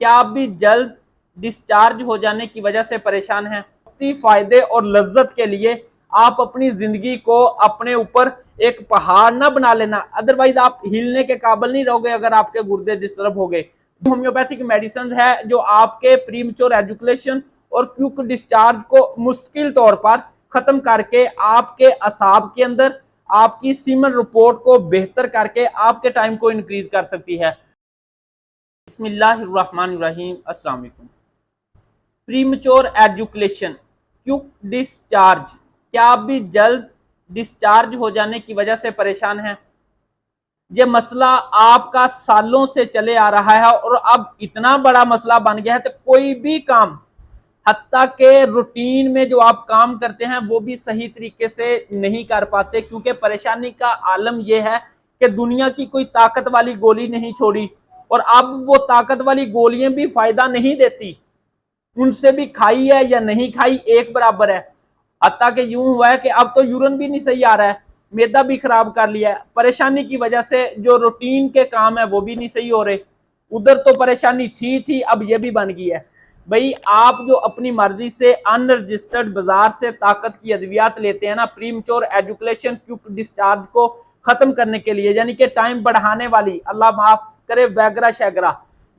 کیا آپ بھی جلد ڈسچارج ہو جانے کی وجہ سے پریشان ہیں؟ وقتی فائدے اور لذت کے لیے آپ اپنی زندگی کو اپنے اوپر ایک پہاڑ نہ بنا لینا، ادروائز آپ ہلنے کے قابل نہیں رہو گے اگر آپ کے گردے ڈسٹرب ہو گئے۔ ہومیوپیتھک میڈیسنز ہے جو آپ کے پریمیچور ایجوکیشن اور کوئک ڈسچارج کو مستقل طور پر ختم کر کے آپ کے اعصاب کے اندر آپ کی سیمن رپورٹ کو بہتر کر کے آپ کے ٹائم کو انکریز کر سکتی ہے۔ بسم اللہ الرحمن الرحیم، السلام علیکم۔ پریمیچور ایجوکیشن، کوئک ڈسچارج، کیا آپ بھی جلد ڈسچارج ہو جانے کی وجہ سے پریشان ہیں؟ یہ مسئلہ آپ کا سالوں سے چلے آ رہا ہے اور اب اتنا بڑا مسئلہ بن گیا ہے تو کوئی بھی کام، حتیٰ کہ روٹین میں جو آپ کام کرتے ہیں وہ بھی صحیح طریقے سے نہیں کر پاتے، کیونکہ پریشانی کا عالم یہ ہے کہ دنیا کی کوئی طاقت والی گولی نہیں چھوڑی، اور اب وہ طاقت والی گولیاں بھی فائدہ نہیں دیتی، ان سے بھی کھائی ہے یا نہیں کھائی ایک برابر ہے۔ حتیٰ کہ یوں ہوا ہے کہ اب تو یورین بھی نہیں صحیح آ رہا ہے، میدا بھی خراب کر لیا ہے، پریشانی کی وجہ سے جو روٹین کے کام ہے وہ بھی نہیں صحیح ہو رہے۔ ادھر تو پریشانی تھی اب یہ بھی بن گئی ہے۔ بھئی آپ جو اپنی مرضی سے ان رجسٹرڈ بازار سے طاقت کی ادویات لیتے ہیں نا، پریمیچور ایجوکیشن کوئک ڈسچارج کو ختم کرنے کے لیے، یعنی کہ ٹائم بڑھانے والی، اللہ معاف کرے، ویگرا شیگرا،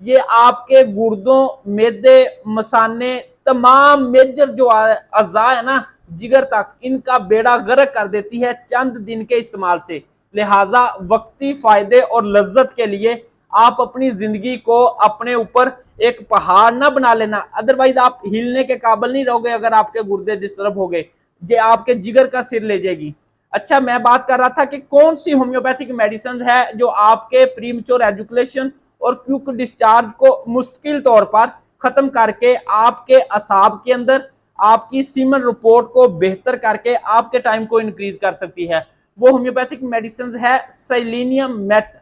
یہ آپ کے گردوں، میدے، مثانے، تمام میجر جو اعضاء ہے نا، جگر تک، ان کا بیڑا غرق کر دیتی ہے چند دن کے استعمال سے۔ لہٰذا وقتی فائدے اور لذت کے لیے آپ اپنی زندگی کو اپنے اوپر ایک پہاڑ نہ بنا لینا، ادروائز آپ ہلنے کے قابل نہیں رہو گے اگر آپ کے گردے ڈسٹرب ہو گئے، یہ آپ کے جگر کا سر لے جائے گی۔ اچھا، میں بات کر رہا تھا کہ کون سی ہومیوپیتھک میڈیسنز ہے جو آپ کے پریمیچور ایجوکیشن اور کوئک ڈسچارج کو مستقل طور پر ختم کر کے آپ کے اعصاب کے اندر آپ کی سیمن رپورٹ کو بہتر کر کے آپ کے ٹائم کو انکریز کر سکتی ہے۔ وہ ہومیوپیتھک میڈیسنز ہے سیلینیم میٹ۔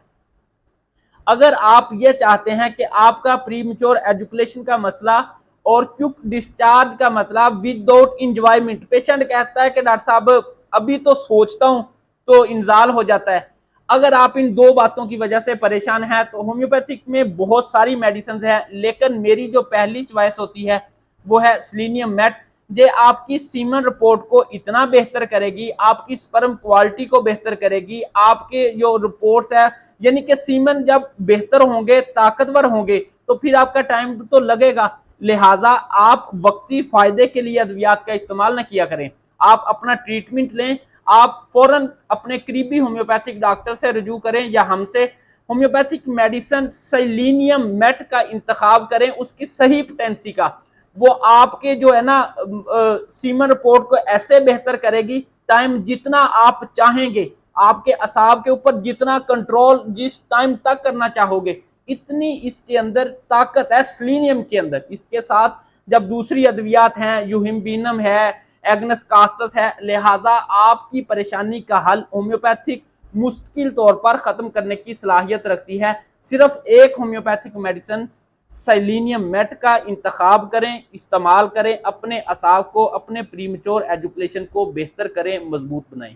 اگر آپ یہ چاہتے ہیں کہ آپ کا پریمیچور ایجوکیشن کا مسئلہ اور کوئک ڈسچارج کا مطلب وداؤٹ انجوائمنٹ، پیشنٹ کہتا ہے کہ ڈاکٹر صاحب ابھی تو سوچتا ہوں تو انزال ہو جاتا ہے، اگر آپ ان دو باتوں کی وجہ سے پریشان ہیں تو ہومیوپیتھک میں بہت ساری میڈیسنز ہیں، لیکن میری جو پہلی چوائس ہوتی ہے وہ ہے سیلینیم میٹ۔ یہ آپ کی سیمن رپورٹ کو اتنا بہتر کرے گی، آپ کی سپرم کوالٹی کو بہتر کرے گی، آپ کے جو رپورٹس ہے، یعنی کہ سیمن جب بہتر ہوں گے، طاقتور ہوں گے تو پھر آپ کا ٹائم تو لگے گا۔ لہٰذا آپ وقتی فائدے کے لیے ادویات کا استعمال نہ کیا کریں، آپ اپنا ٹریٹمنٹ لیں، آپ فوراً اپنے قریبی ہومیوپیتھک ڈاکٹر سے رجوع کریں یا ہم سے ہومیوپیتھک میڈیسن سیلینیم میٹ کا انتخاب کریں، اس کی صحیح پوٹینسی کا، وہ آپ کے جو ہے نا سیمن رپورٹ کو ایسے بہتر کرے گی، ٹائم جتنا آپ چاہیں گے، آپ کے اعصاب کے اوپر جتنا کنٹرول جس ٹائم تک کرنا چاہو گے، اتنی اس کے اندر طاقت ہے سیلینیم کے اندر۔ اس کے ساتھ جب دوسری ادویات ہیں، یوہمبینم ہے، ایگنس کاسٹس ہے، لہٰذا آپ کی پریشانی کا حل ہومیوپیتھک مستقل طور پر ختم کرنے کی صلاحیت رکھتی ہے۔ صرف ایک ہومیوپیتھک میڈیسن سیلینیم میٹ کا انتخاب کریں، استعمال کریں، اپنے اعصاب کو، اپنے پریمیچور ایجوکیشن کو بہتر کریں، مضبوط بنائیں۔